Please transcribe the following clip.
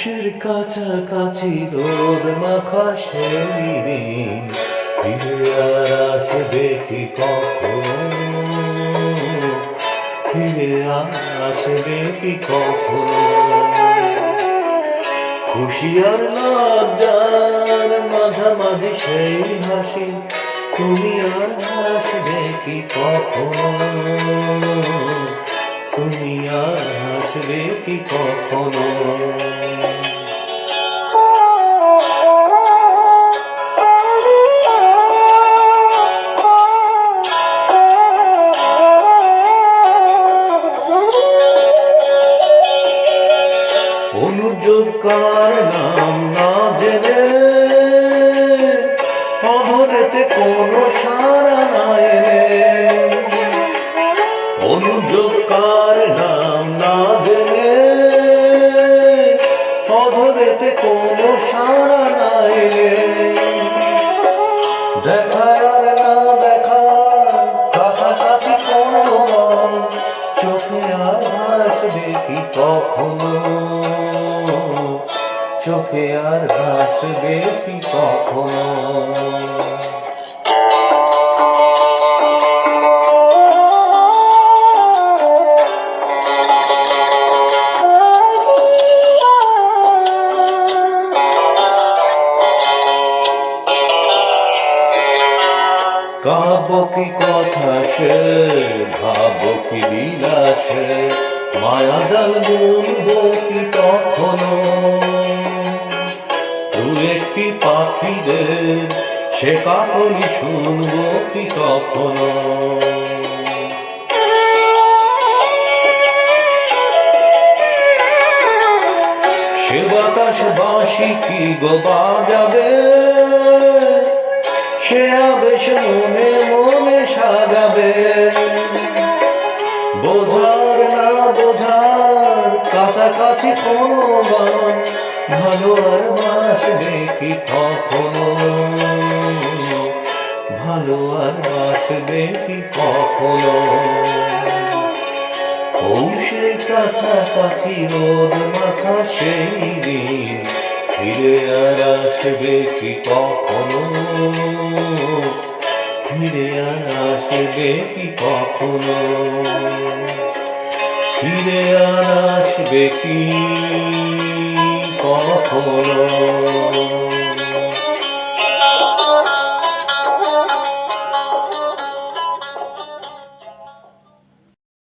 পৌষের কাছাকাছি রোদ মাখা সেই দিন ফিরে আর আসবে কি কখনো, ফিরে আর আসবে কি কখনো। খুশি আর লজ্জার মাঝামাঝি সেই হাসি, তুমি আর আসবে কি কখনো, তুমি আর আসবে কি কখনো। অনুযোগ কার নাম না জেনে অধরেতে কোনো সাড়া না এলে, অনুযোগ কার নাম না জেনে অধরেতে কোনো সাড়া না এলে, দেখা আর না দেখা কাছাকাছি কোনো মন চোখে আর ভাসবে কি কখনো, চোখে আর ভাসবে কি কখনো। কাব্য কি কথা সে, ভাব কি বিলাসে, মায়া জাল বলবো কি তখনো। দু একটি পাখিদের সে কাকলি শুনবো কি তখনো। সে বাতাস বাঁশি কি গো বাজাবে, সে আবেশ মনে মনে সাজাবে। বোঝার না বোঝার কাছাকাছি কোনো গান ভালো আর বাসবে কি কখনো, ভালো আর বাসবে কি কখনো। পৌষের কাছাকাছি রোদ মাখা সেই দিন ফিরে আর আসবে কি কখনো, ফিরে আর আসবে কি কখনো, ফিরে আর আসবে কি কখনো।